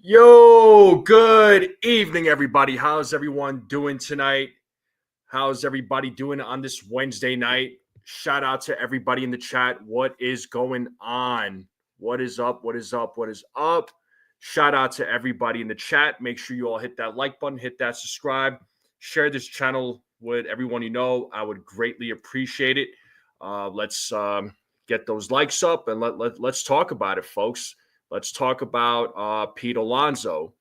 Yo, good evening, everybody. How's everyone doing tonight? How's everybody doing on this Wednesday night? Shout out to everybody in the chat. What is going on? What is up? What is up? What is up? Shout out to everybody in the chat. Make sure you all hit that like button, hit that subscribe, share this channel with everyone you know. I would greatly appreciate it. Let's get those likes up and let's talk about it, folks. Let's talk about Pete Alonso.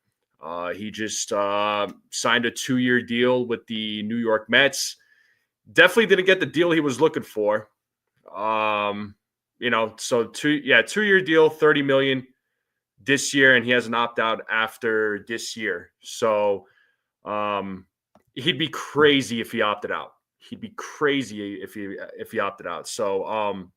He just signed a 2-year deal with the New York Mets. Definitely didn't get the deal he was looking for. So 2-year deal, $30 million this year, and he has an opt-out after this year. So he'd be crazy if he opted out. He'd be crazy if he opted out. So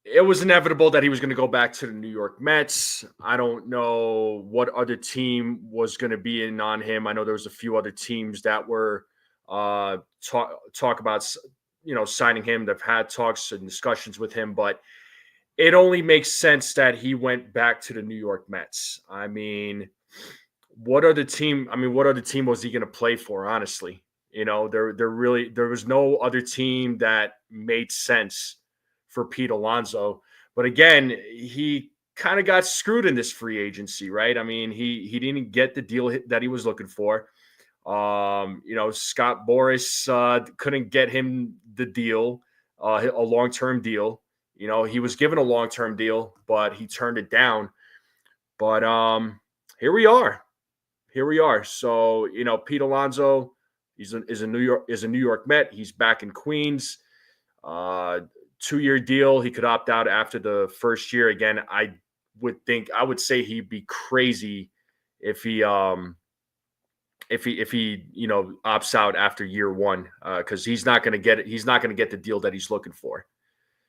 it was inevitable that he was going to go back to the New York Mets. I don't know what other team was going to be in on him. I know there was a few other teams that were talk about signing him. They've had talks and discussions with him, but it only makes sense that he went back to the New York Mets. I mean, what other team was he going to play for? Honestly, there was no other team that made sense for Pete Alonso. But again, he kind of got screwed in this free agency, right? I mean, he didn't get the deal that he was looking for. Scott Boras couldn't get him the deal, a long-term deal. He was given a long-term deal, but he turned it down. But here we are. So, Pete Alonso is a New York Met. He's back in Queens. 2-year deal. He could opt out after the first year. Again, I would say he'd be crazy if he opts out after year one, because he's not going to get it. He's not going to get the deal that he's looking for.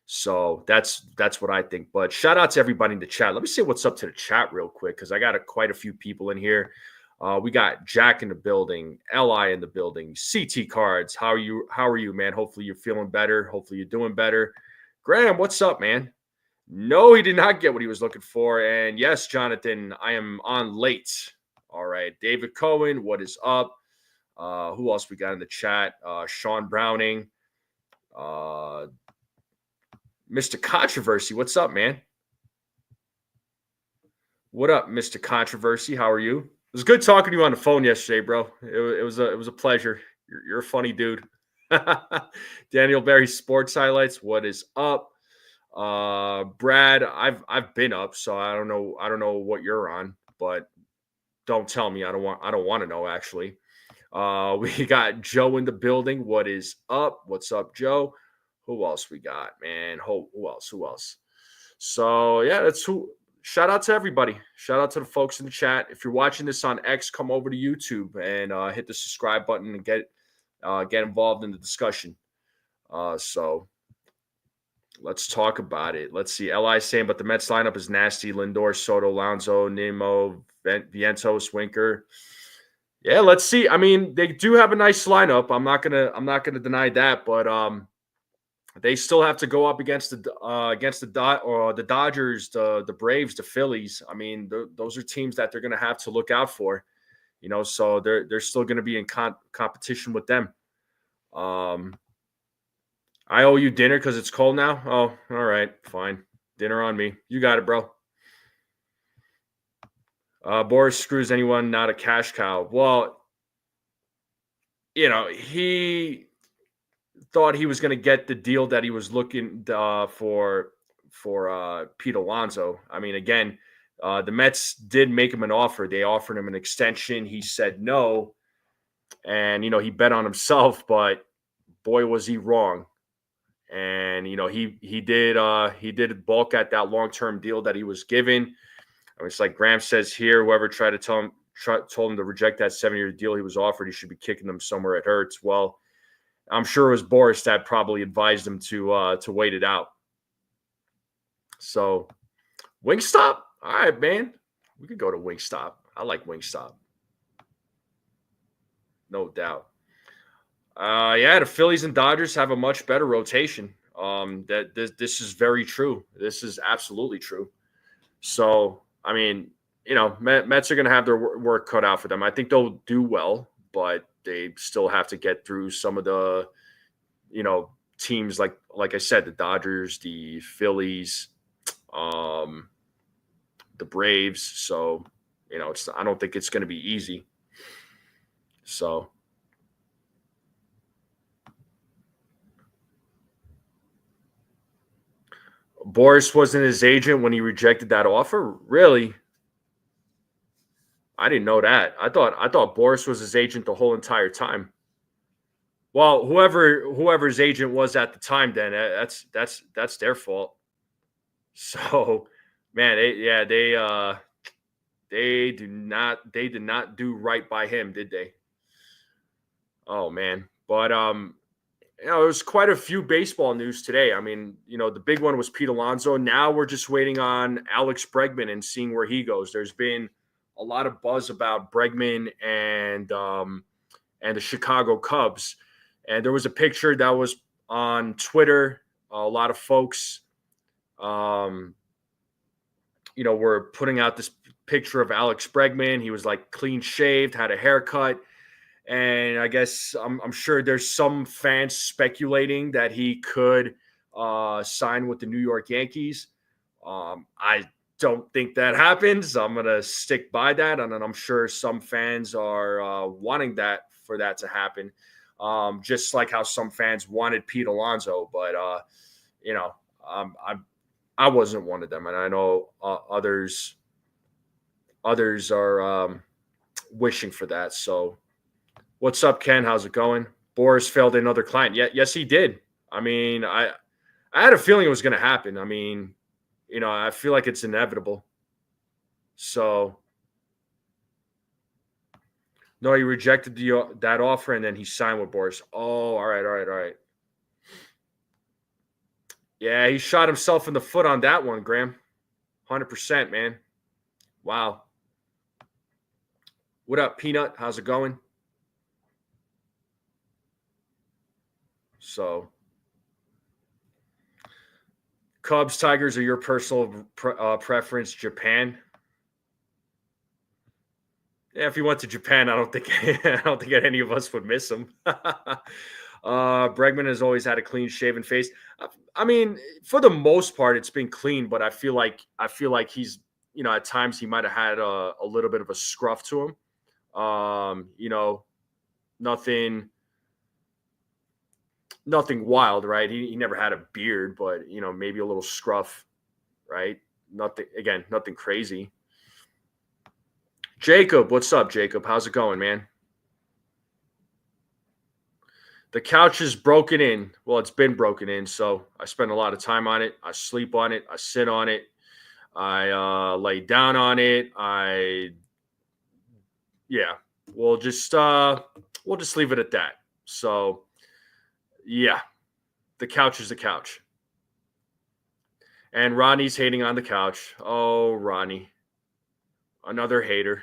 So that's what I think. But shout out to everybody in the chat. Let me say what's up to the chat real quick, because I got quite a few people in here. We got Jack in the building, Li in the building, CT Cards. How are you, man? Hopefully you're feeling better. Hopefully you're doing better. Graham, what's up, man? No, he did not get what he was looking for. And yes, Jonathan, I am on late. All right. David Cohen, what is up? Who else we got in the chat? Sean Browning. Mr. Controversy, what's up, man? What up, Mr. Controversy? How are you? It was good talking to you on the phone yesterday, bro. It was a pleasure. You're a funny dude. Daniel Berry Sports Highlights. What is up? Brad, I've been up, so I don't know what you're on, but don't tell me. I don't want to know, actually. We got Joe in the building. What is up? What's up, Joe? Who else we got, man? Who else? So yeah, that's who. Shout out to everybody. Shout out to the folks in the chat. If you're watching this on X, come over to YouTube and hit the subscribe button and get involved in the discussion. So let's talk about it. Let's see. Li saying, but the Mets lineup is nasty. Lindor, Soto, Alonso, Nimmo, Vientos, Winker. Yeah, let's see. I mean, they do have a nice lineup. I'm not gonna deny that, but they still have to go up against the Dodgers, the Braves, the Phillies. I mean, those are teams that they're going to have to look out for, So they're still going to be in competition with them. I owe you dinner because it's cold now. Oh, all right, fine. Dinner on me. You got it, bro. Boris screws anyone, not a cash cow. Well, he thought he was going to get the deal that he was looking for Pete Alonso. I mean, again, the Mets did make him an offer. They offered him an extension. He said no, and he bet on himself. But boy, was he wrong. And he did balk at that long-term deal that he was given. I mean, it's like Graham says here. Whoever tried to told him to reject that 7-year deal he was offered, he should be kicking them somewhere it hurts. Well, I'm sure it was Boris that probably advised him to wait it out. So, Wingstop? All right, man. We could go to Wingstop. I like Wingstop. No doubt. The Phillies and Dodgers have a much better rotation. This is very true. This is absolutely true. So, I mean, Mets are going to have their work cut out for them. I think they'll do well, but they still have to get through some of the, teams like I said, the Dodgers, the Phillies, um, the Braves. So, I don't think it's going to be easy. So, Boris wasn't his agent when he rejected that offer. Really? I didn't know that. I thought Boris was his agent the whole entire time. Well, whoever's agent was at the time, then that's their fault. So, man, they did not do right by him, did they? Oh man, but there was quite a few baseball news today. I mean, the big one was Pete Alonso. Now we're just waiting on Alex Bregman and seeing where he goes. There's been a lot of buzz about Bregman and the Chicago Cubs. And there was a picture that was on Twitter. A lot of folks, were putting out this picture of Alex Bregman. He was like clean shaved, had a haircut. And I guess I'm sure there's some fans speculating that he could sign with the New York Yankees. I don't think that happens. I'm going to stick by that. And I'm sure some fans are wanting that for that to happen. Just like how some fans wanted Pete Alonso, but I wasn't one of them, and I know others are wishing for that. So, what's up, Ken? How's it going? Boris failed another client. Yes, he did. I mean, I had a feeling it was going to happen. I mean, I feel like it's inevitable. So. No, he rejected that offer, and then he signed with Boris. Oh, all right. Yeah, he shot himself in the foot on that one, Graham. 100%, man. Wow. What up, Peanut? How's it going? So, Cubs, Tigers are your personal preference. Japan. Yeah, if he went to Japan, I don't think any of us would miss him. Bregman has always had a clean shaven face. I mean, for the most part, it's been clean, but I feel like he's, at times he might have had a little bit of a scruff to him. Nothing wild, right? He never had a beard, but maybe a little scruff, right? Nothing crazy. Jacob, what's up, Jacob? How's it going, man? The couch is broken in. Well, it's been broken in, so I spend a lot of time on it. I sleep on it. I sit on it. I lay down on it. We'll just leave it at that. So, yeah, the couch is the couch. And Ronnie's hating on the couch. Oh, Ronnie, another hater.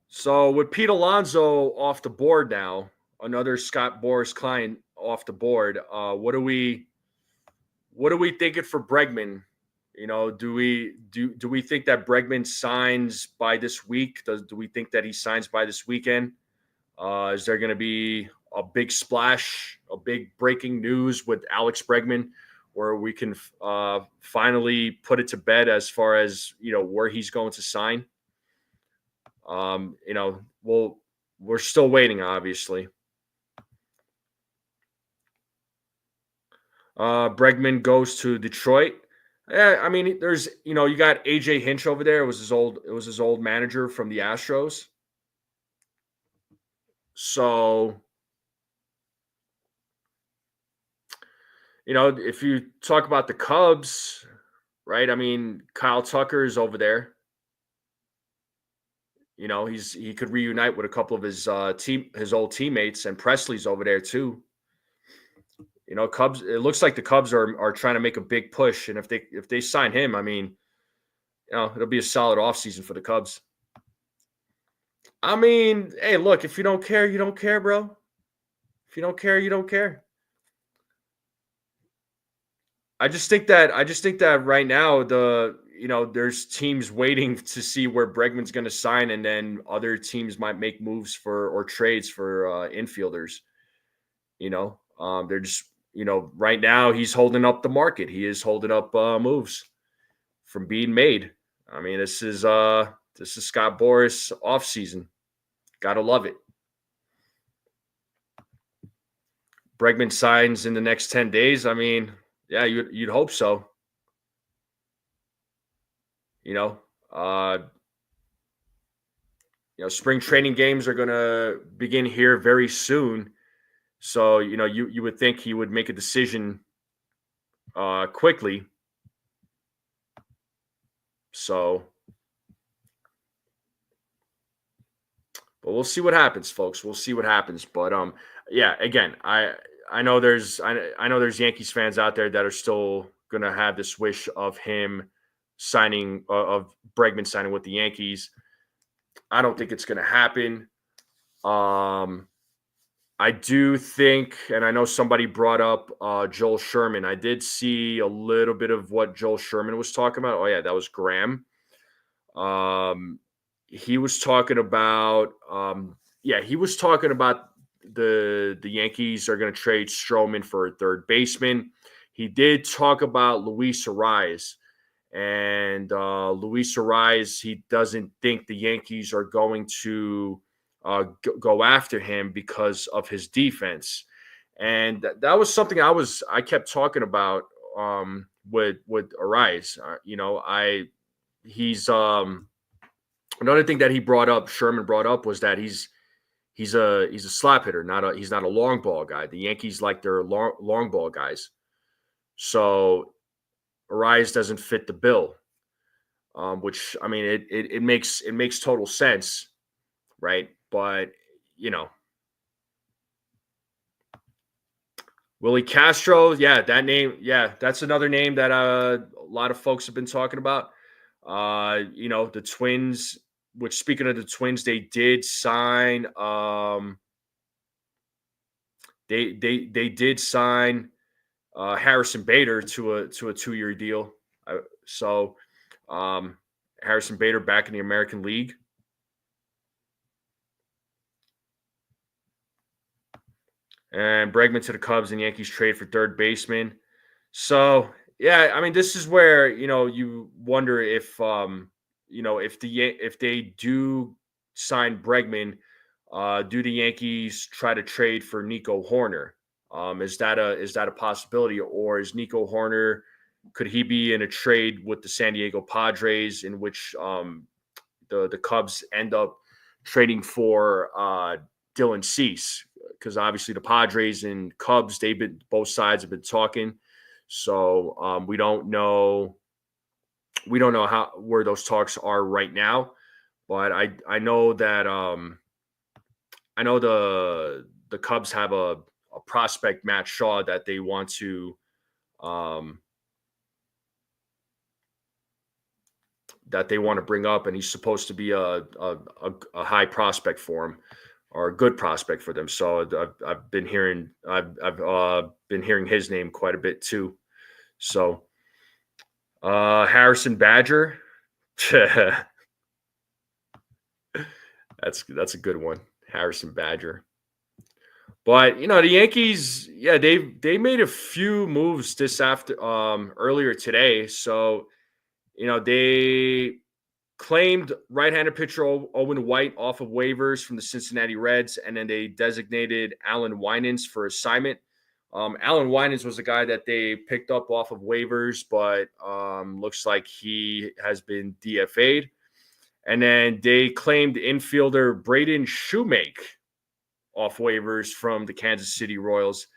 So with Pete Alonso off the board now, another Scott Boras client off the board. What are we thinking for Bregman? Do we think that Bregman signs by this week? Do we think that he signs by this weekend? Is there going to be a big splash, a big breaking news with Alex Bregman, where we can finally put it to bed as far as where he's going to sign? We're still waiting, obviously. Bregman goes to Detroit. Yeah, I mean, there's you got AJ Hinch over there. It was his old manager from the Astros. So, if you talk about the Cubs, right? I mean, Kyle Tucker is over there. He could reunite with a couple of his old teammates, and Presley's over there too. Cubs. It looks like the Cubs are trying to make a big push, and if they sign him, I mean, it'll be a solid offseason for the Cubs. I mean, hey, look, if you don't care, you don't care, bro. If you don't care, you don't care. I just think that right now there's teams waiting to see where Bregman's going to sign, and then other teams might make moves for or trades for infielders. They're just right now he's holding up the market. He is holding up moves from being made. I mean, this is Scott Boras off season. Gotta love it. Bregman signs in the next 10 days. I mean, yeah, you'd hope so. You know, uh, spring training games are gonna begin here very soon. So you would think he would make a decision quickly. So, but we'll see what happens, folks. We'll see what happens. But yeah, again, I know there's Yankees fans out there that are still gonna have this wish of him signing of Bregman signing with the Yankees. I don't think it's gonna happen. Um, I do think, and I know somebody brought up Joel Sherman. I did see a little bit of what Joel Sherman was talking about. Oh yeah, that was Graham. Um, he was talking about, he was talking about the Yankees are going to trade Stroman for a third baseman. He did talk about Luis Ariz, and Luis Ariz, he doesn't think the Yankees are going to go after him because of his defense, and that was something I kept talking about with Ariz. He's another thing that Sherman brought up was that he's a slap hitter, he's not a long ball guy. The Yankees like their long ball guys, so Arias doesn't fit the bill. Which I mean, it makes total sense, right? But you know, Willie Castro, yeah, that name, yeah, that's another name that a lot of folks have been talking about. The Twins, which speaking of the Twins, they did sign they did sign Harrison Bader to a 2-year deal. So Harrison Bader back in the American League. And Bregman to the Cubs and Yankees trade for third baseman. So yeah, I mean, this is where you wonder if they do sign Bregman, do the Yankees try to trade for Nico Horner? Is that a possibility, or is Nico Horner, could he be in a trade with the San Diego Padres in which the Cubs end up trading for Dylan Cease? Because obviously the Padres and Cubs, both sides have been talking, so we don't know how where those talks are right now, but I know that I know the Cubs have a prospect, Matt Shaw, that they want to um, bring up, and he's supposed to be a high prospect for him, or a good prospect for them. So I've been hearing been hearing his name quite a bit too. So Harrison Badger, that's a good one, Harrison Badger. But the Yankees, yeah, they made a few moves this after earlier today. So they claimed right-handed pitcher Owen White off of waivers from the Cincinnati Reds, and then they designated Alan Winans for assignment. Alan Winans was a guy that they picked up off of waivers, but looks like he has been DFA'd. And then they claimed infielder Braden Shoemake off waivers from the Kansas City Royals.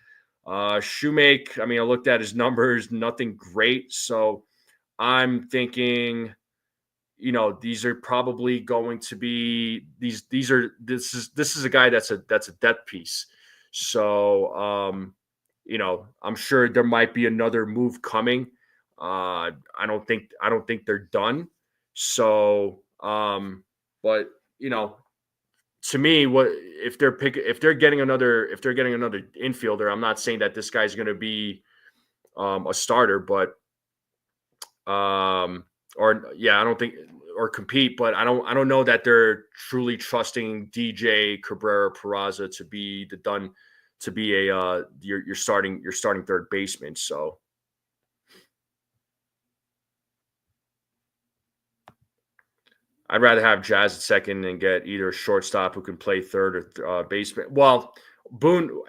Shoemake, I mean, I looked at his numbers, nothing great. So I'm thinking, these are probably going to be this is a guy that's a depth piece. So I'm sure there might be another move coming. I don't think they're done. So but to me, what if they're getting another infielder, I'm not saying that this guy's going to be a starter, but or yeah, I don't think or compete, but I don't know that they're truly trusting DJ Cabrera Peraza to be your starting third baseman. So I'd rather have Jazz at second and get either a shortstop who can play third or baseman. Well,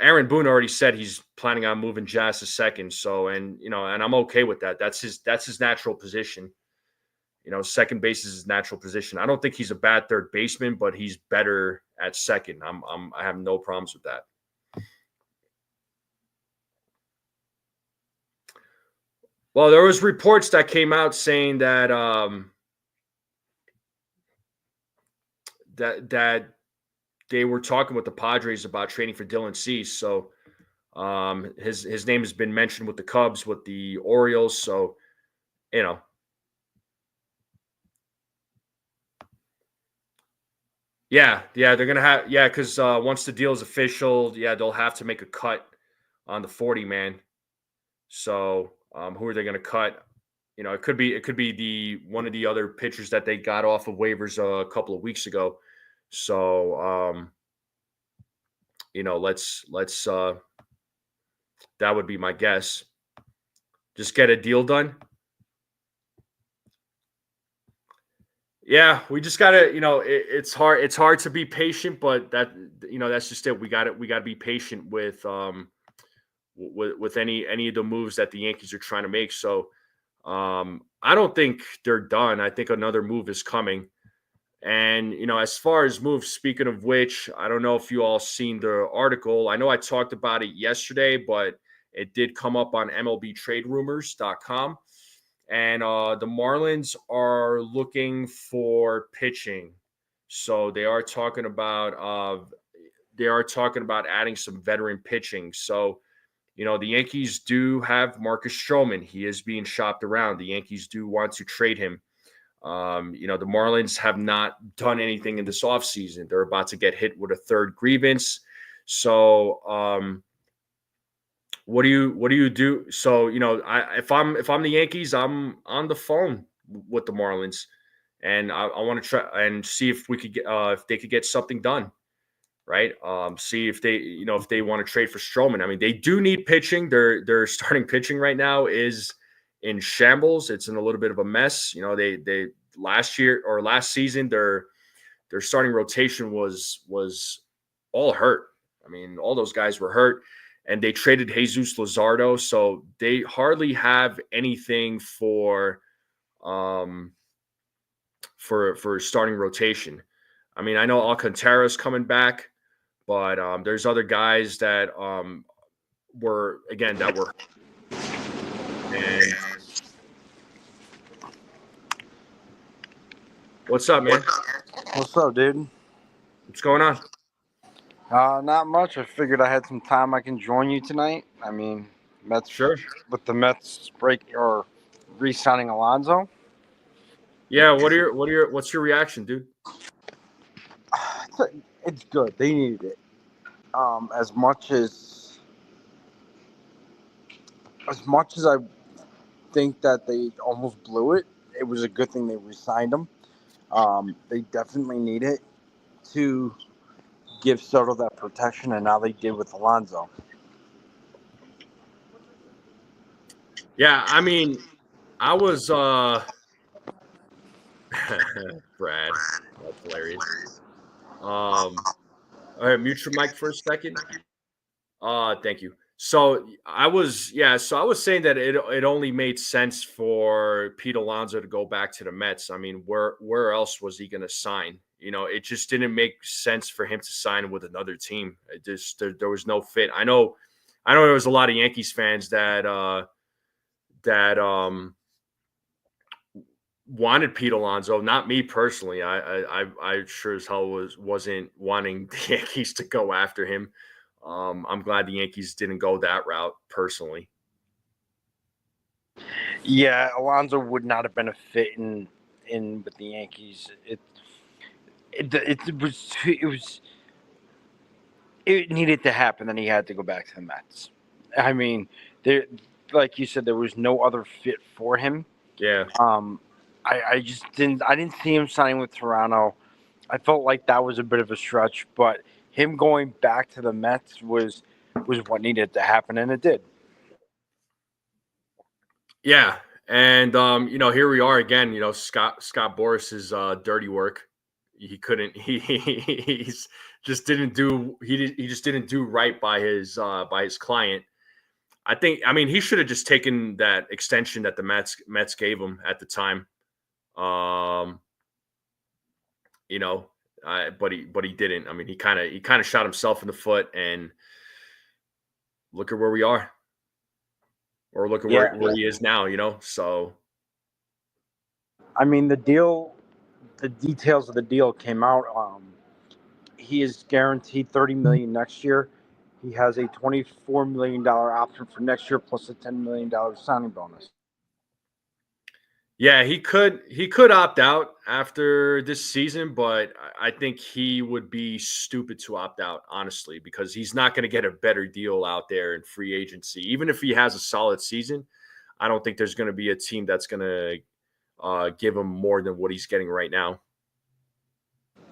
Aaron Boone already said he's planning on moving Jazz to second. So, and I'm okay with that. That's his natural position. Second base is his natural position. I don't think he's a bad third baseman, but he's better at second. I have no problems with that. Well, there was reports that came out saying that that they were talking with the Padres about trading for Dylan Cease. So his name has been mentioned with the Cubs, with the Orioles. So yeah, they're gonna have because once the deal is official, they'll have to make a cut on the 40 man. So who are they going to cut? It could be the one of the other pitchers that they got off of waivers a couple of weeks ago. So let's that would be my guess. Just get a deal done. Yeah, we just gotta, it's hard to be patient, but that's just it. We got to be patient with any of the moves that the Yankees are trying to make. So I don't think they're done. I think another move is coming. And as far as moves, speaking of which, I don't know if you all seen the article. I know I talked about it yesterday, but it did come up on MLBTradeRumors.com. And the Marlins are looking for pitching. So they are talking about adding some veteran pitching. So the Yankees do have Marcus Stroman. He is being shopped around. The Yankees do want to trade him. The Marlins have not done anything in this offseason. They're about to get hit with a third grievance. So what do you do? So if I'm the Yankees, I'm on the phone with the Marlins, and I want to try and see if we could get if they could get something done. Right. See if they want to trade for Stroman. I mean, they do need pitching. Their starting pitching right now is in shambles. It's in a little bit of a mess. They last season their starting rotation was all hurt. I mean, all those guys were hurt, and they traded Jesus Luzardo, so they hardly have anything for starting rotation. I mean, I know Alcantara's coming back. But there's other guys that were. And what's up, man? What's up, dude? What's going on? Not much. I figured I had some time I can join you tonight. I mean, Mets Sure. With the Mets re-signing Alonso. Yeah. What's your reaction, dude? It's good. They needed it. As much as I think that they almost blew it, it was a good thing they re-signed him. They definitely need it to give Soto that protection, and now they did with Alonso. Yeah, I mean, I was Brad. That's hilarious. All right, mute your mic for a second. Thank you. So I was saying that it only made sense for Pete Alonso to go back to the Mets. I mean, where else was he going to sign? It just didn't make sense for him to sign with another team. It just there was no fit. I know there was a lot of Yankees fans that wanted Pete Alonso, not me personally. I sure as hell wasn't wanting the Yankees to go after him. I'm glad the Yankees didn't go that route personally. Yeah, Alonso would not have been a fit in with the Yankees. It needed to happen. Then he had to go back to the Mets. I mean, like you said, there was no other fit for him. Yeah. I just didn't. I didn't see him signing with Toronto. I felt like that was a bit of a stretch, but him going back to the Mets was what needed to happen, and it did. Yeah. And here we are again, Scott Boris's dirty work. He couldn't he's just didn't do he just didn't do right by his client. I mean he should have just taken that extension that the Mets gave him at the time. Um you know, but he didn't. I mean he kind of shot himself in the foot, and look at where we are. Or look at Yeah, where he is now, So I mean the details of the deal came out. He is guaranteed $30 million next year. He has a $24 million option for next year, plus a $10 million signing bonus. yeah, he could opt out after this season, but I think he would be stupid to opt out, honestly, because he's not going to get a better deal out there in free agency. Even if he has a solid season, I don't think there's going to be a team that's going to give him more than what he's getting right now.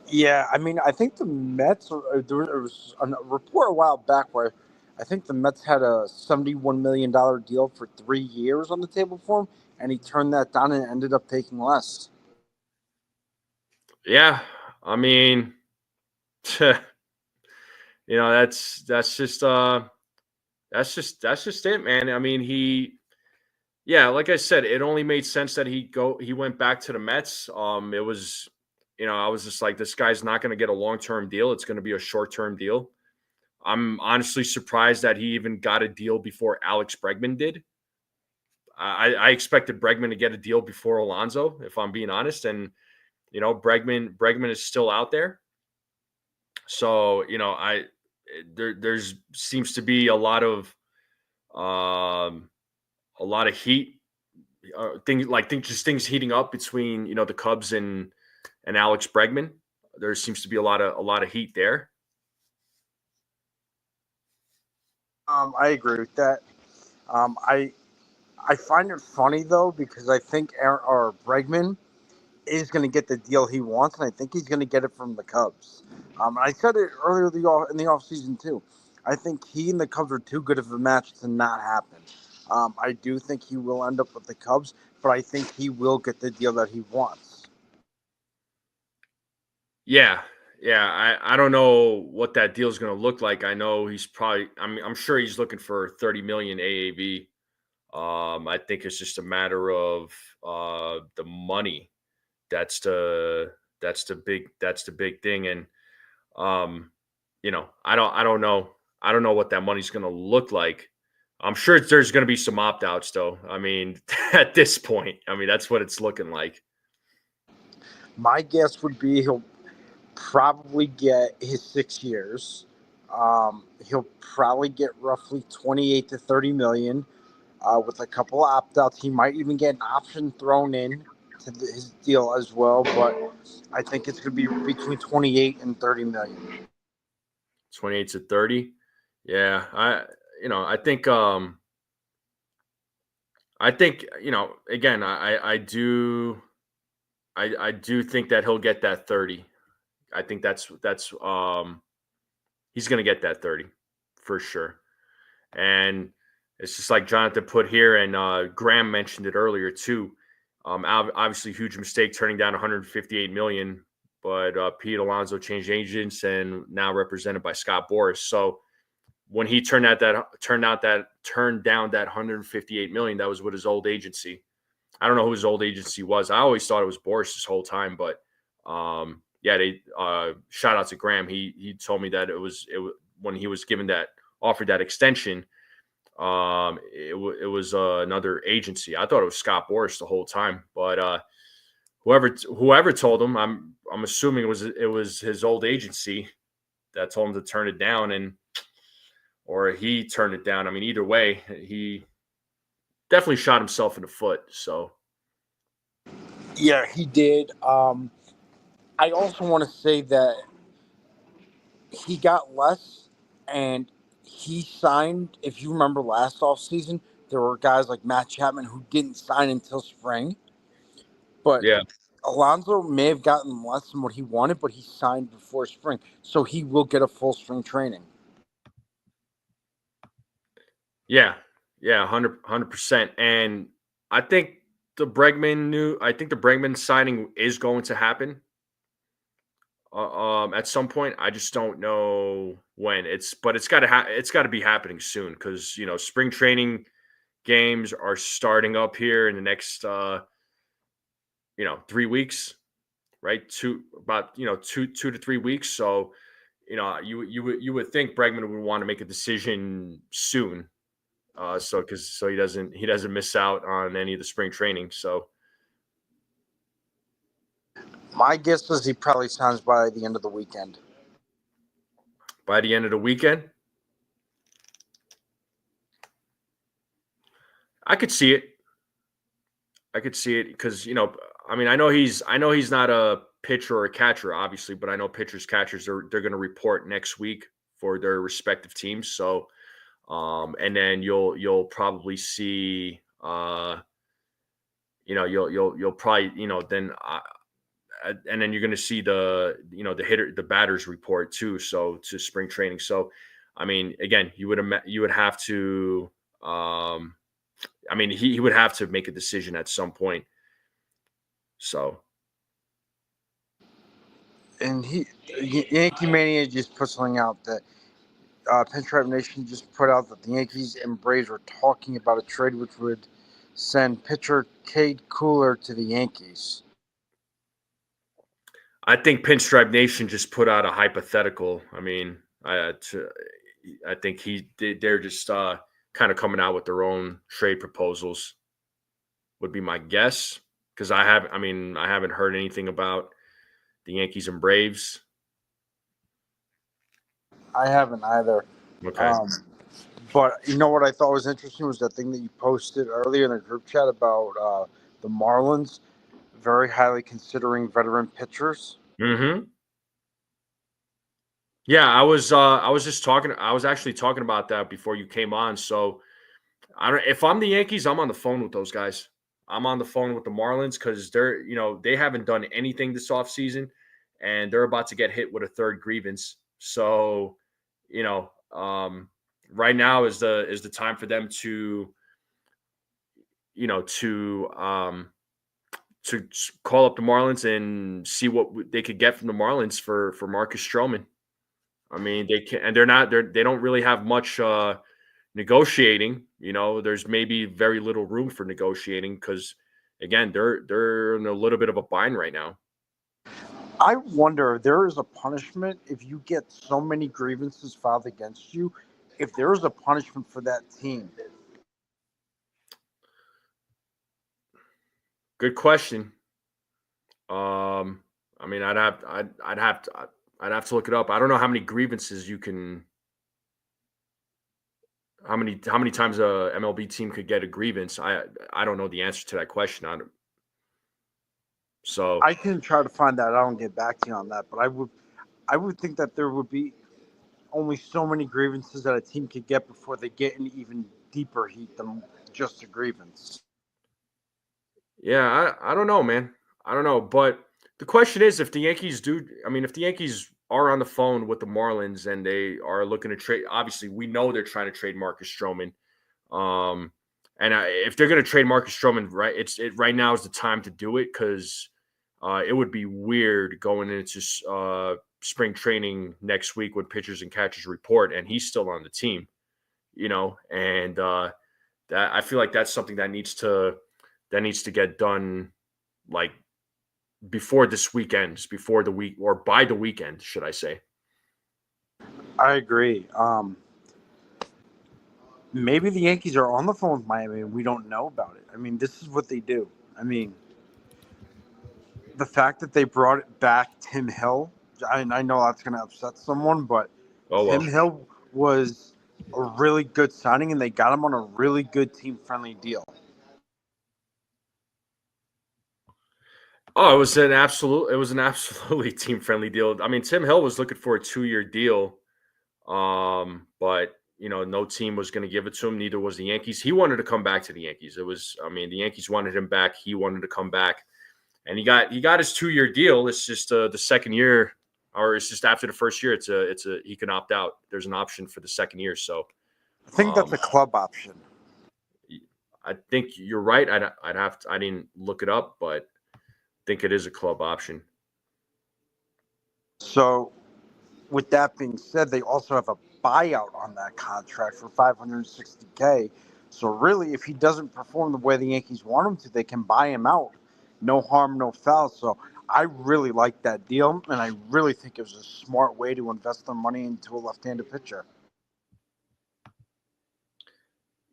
Yeah, I mean, I think the Mets. There was a report a while back where I think the Mets had a $71 million deal for 3 years on the table for him, and he turned that down and ended up taking less. Yeah, I mean, that's just it, man. I mean, yeah, like I said, it only made sense that he went back to the Mets. It was, I was just like, this guy's not going to get a long-term deal. It's going to be a short-term deal. I'm honestly surprised that he even got a deal before Alex Bregman did. I expected Bregman to get a deal before Alonso, if I'm being honest. And Bregman is still out there. So there's seems to be a lot of heat, things heating up between the Cubs and Alex Bregman. There seems to be a lot of heat there. I agree with that. I find it funny though because I think or Bregman is going to get the deal he wants, and I think he's going to get it from the Cubs. I said it earlier in the offseason too. I think he and the Cubs are too good of a match to not happen. I do think he will end up with the Cubs, but I think he will get the deal that he wants. Yeah, yeah. I don't know what that deal is going to look like. I know he's probably. I'm sure he's looking for 30 million AAV. I think it's just a matter of the money. That's the big thing. And I don't know. I don't know what that money's going to look like. I'm sure there's going to be some opt outs, though. I mean, at this point, that's what it's looking like. My guess would be he'll probably get his 6 years. He'll probably get roughly 28 to 30 million. With a couple of opt outs. He might even get an option thrown in to his deal as well, but I think it's going to be between 28 and 30 million. 28 to 30. Yeah, I think, again, I do think that he'll get that 30. I think he's going to get that 30 for sure. And it's just like Jonathan put here, and Graham mentioned it earlier too. Obviously, huge mistake turning down 158 million, but Pete Alonso changed agents and now represented by Scott Boras. So when he turned down that 158 million, that was with his old agency. I don't know who his old agency was. I always thought it was Boras this whole time, but yeah, they shout out to Graham. He told me that it was when he was offered that extension. It was another agency. I thought it was Scott Boras the whole time, but whoever told him, I'm assuming it was his old agency that told him to turn it down, or he turned it down. I mean, either way, he definitely shot himself in the foot. So Yeah, he did. I also want to say that he got less, and he signed. If you remember last offseason, There were guys like Matt Chapman who didn't sign until spring, but Yeah. Alonso may have gotten less than what he wanted, but he signed before spring, so he will get a full spring training. Yeah. Yeah. 100%. And I think I think the Bregman signing is going to happen. At some point, I just don't know when. But it's got to it's got to be happening soon because spring training games are starting up here in the next 3 weeks, right? Two to 3 weeks. So you would think Bregman would want to make a decision soon. So he doesn't miss out on any of the spring training. So My guess is he probably signs by the end of the weekend. by the end of the weekend, I could see it. I could see it because I mean, I know he's not a pitcher or a catcher, obviously, but I know pitchers, catchers, they're going to report next week for their respective teams. So, and then you'll probably see, you'll probably, then, and then you're going to see the batters report too. So to spring training. So, I mean, again, you would have to, I mean, he would have to make a decision at some point. So. And Yankee Mania just put something out that Pinstripe Nation just put out that the Yankees and Braves were talking about a trade which would send pitcher Cade Cooler to the Yankees. I think Pinstripe Nation just put out a hypothetical. I mean, I think they're just kind of coming out with their own trade proposals. Would be my guess because I haven't heard anything about the Yankees and Braves. I haven't either. Okay. But you know what I thought was interesting was that thing that you posted earlier in the group chat about the Marlins very highly considering veteran pitchers. Mm-hmm. Yeah, I was actually talking about that before you came on. So if I'm the Yankees, I'm on the phone with those guys. I'm on the phone with the Marlins because they haven't done anything this offseason and they're about to get hit with a third grievance. So, right now is the time for them to, to call up the Marlins and see what they could get from the Marlins for Marcus Stroman. I mean, they can, and they don't really have much negotiating. There's maybe very little room for negotiating because, again, they're in a little bit of a bind right now. I wonder if there is a punishment if you get so many grievances filed against you, if there is a punishment for that team. Good question. I mean, I'd have to look it up. I don't know how many grievances you can. How many times a MLB team could get a grievance? I don't know the answer to that question. So I can try to find that out and get back to you on that, but I would think that there would be only so many grievances that a team could get before they get in even deeper heat than just a grievance. yeah, I don't know, man. I don't know, but the question is, if the Yankees if the Yankees are on the phone with the Marlins and they are looking to trade, obviously we know they're trying to trade Marcus Stroman. And if they're going to trade Marcus Stroman, right, right now is the time to do it because it would be weird going into spring training next week when pitchers and catchers report and he's still on the team, and that I feel like that's something that needs to get done like before this weekend, before the week or by the weekend, should I say? I agree. Maybe the Yankees are on the phone with Miami and we don't know about it. I mean, this is what they do. I mean, the fact that they brought it back Tim Hill, I know that's going to upset someone, but Oh well. Tim Hill was a really good signing and they got him on a really good team-friendly deal. Oh, it was an absolutely team friendly deal. I mean, Tim Hill was looking for a 2-year deal, but no team was going to give it to him. Neither was the Yankees. He wanted to come back to the Yankees. The Yankees wanted him back. He wanted to come back, and he got his 2-year deal. It's just the second year, or it's just after the first year. He can opt out. There's an option for the second year. So I think that's a club option. I think you're right. I didn't look it up, but I think it is a club option. So, with that being said, they also have a buyout on that contract for $560K. So really, if he doesn't perform the way the Yankees want him to, they can buy him out. No harm, no foul. So I really like that deal, and I really think it was a smart way to invest their money into a left-handed pitcher.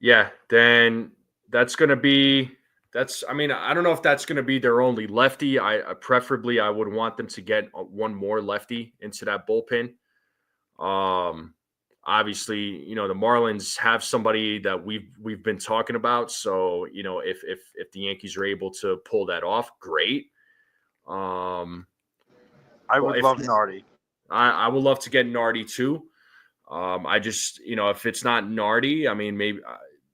Yeah, then that's going to be I don't know if that's going to be their only lefty. Preferably I would want them to get one more lefty into that bullpen. Obviously, the Marlins have somebody that we've been talking about. So, if the Yankees are able to pull that off, great. I would love Nardi. I would love to get Nardi too. I just, if it's not Nardi,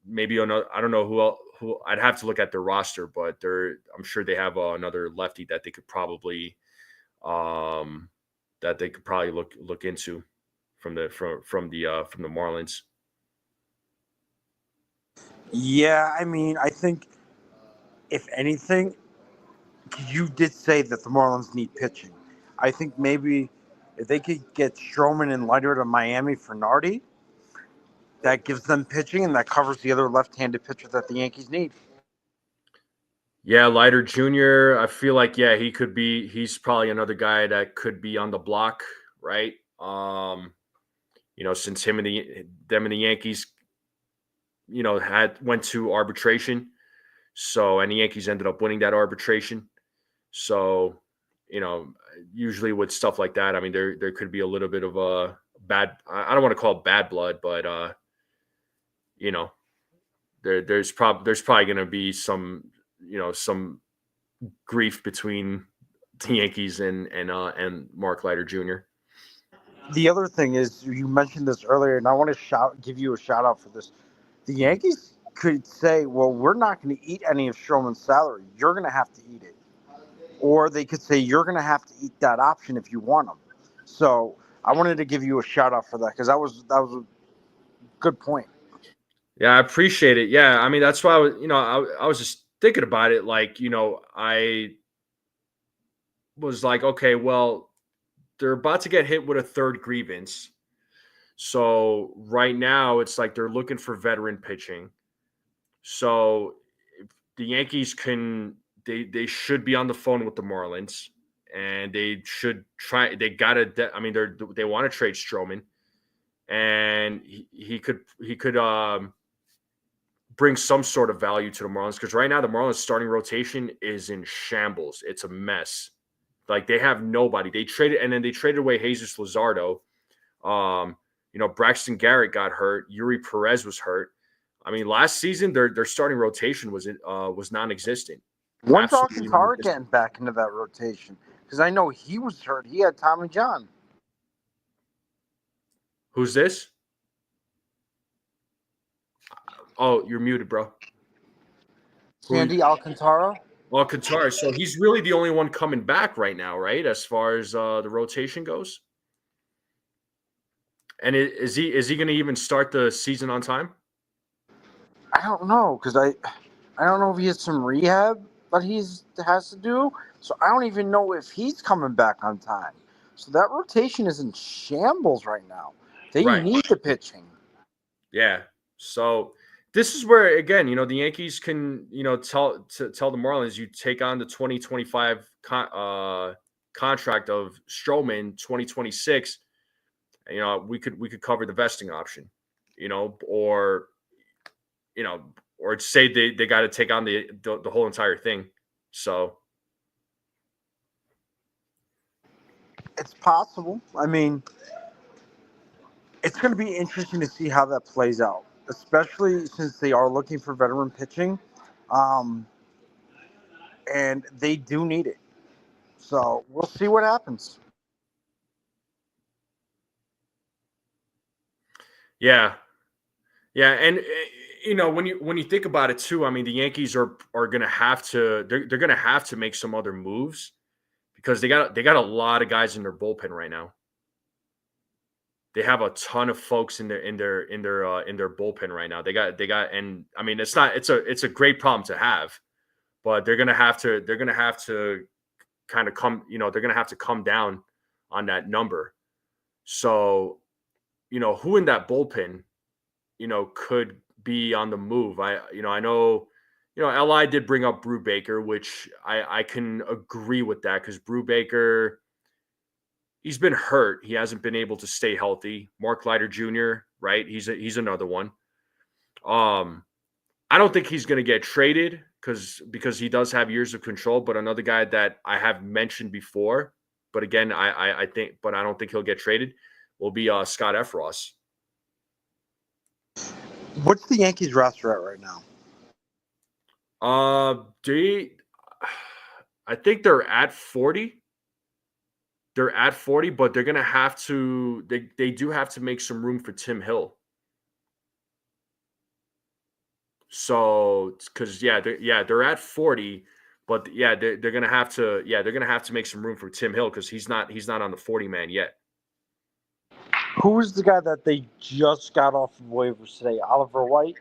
maybe another, I don't know who I'd have to look at their roster, but I'm sure they have another lefty that they could probably look into from the Marlins. Yeah, I think if anything, you did say that the Marlins need pitching. I think maybe if they could get Stroman and Leiter to Miami for Nardi, that gives them pitching and that covers the other left-handed pitcher that the Yankees need. Yeah, Leiter Jr., I feel like, he's probably another guy that could be on the block, right? Since them and the Yankees, went to arbitration. So, and the Yankees ended up winning that arbitration. So, usually with stuff like that, there could be a little bit of a bad, I don't want to call it bad blood, but, there's probably going to be some grief between the Yankees and Mark Leiter Jr. The other thing is, you mentioned this earlier, and I want to give you a shout out for this. The Yankees could say, well, we're not going to eat any of Stroman's salary. You're going to have to eat it. Or they could say, you're going to have to eat that option if you want them. So I wanted to give you a shout out for that because that was a good point. Yeah, I appreciate it. Yeah, that's why I was just thinking about it. Like, I was like, okay, well, they're about to get hit with a third grievance. So right now it's like they're looking for veteran pitching. So if the Yankees they should be on the phone with the Marlins, and they should try. They they want to trade Stroman, and he could bring some sort of value to the Marlins, because right now the Marlins starting rotation is in shambles. It's a mess. Like, they have nobody. They traded away Jesus Luzardo. Braxton Garrett got hurt. Yuri Perez was hurt. Last season their starting rotation was non-existent. When's Alcantara getting back into that rotation? Because I know he was hurt. He had Tommy John. Who's this? Oh, you're muted, bro. Sandy Alcantara. Alcantara. So he's really the only one coming back right now, right? As far as the rotation goes. And is he going to even start the season on time? I don't know, because I don't know if he has some rehab that he has to do. So I don't even know if he's coming back on time. So that rotation is in shambles right now. They need the pitching. Yeah. So this is where, again, the Yankees can, tell the Marlins, you take on the 2025 contract of Stroman, 2026. We could cover the vesting option, or say they got to take on the whole entire thing. So it's possible. It's going to be interesting to see how that plays out, especially since they are looking for veteran pitching, and they do need it. So we'll see what happens. Yeah. Yeah, and when you think about it too, I mean, the Yankees are going to have to they're going to have to make some other moves because they got a lot of guys in their bullpen right now. They have a ton of folks in their bullpen right now. They got and I mean it's a great problem to have, but they're gonna have to kind of come, they're gonna have to come down on that number. So, who in that bullpen, could be on the move. I know, Li did bring up Brew Baker, which I can agree with that because Brew Baker, he's been hurt. He hasn't been able to stay healthy. Mark Leiter Jr., right? He's another one. Um, I don't think he's going to get traded because he does have years of control. But another guy that I have mentioned before, but again, I think, but I don't think he'll get traded, will be Scott Efros. What's the Yankees roster at right now? I think they're at 40. They're at 40, but they're gonna have to. They do have to make some room for Tim Hill. So, because they're at 40, but they're gonna have to. Yeah, they're gonna have to make some room for Tim Hill because he's not on the 40 man yet. Who was the guy that they just got off of waivers today? Oliver White?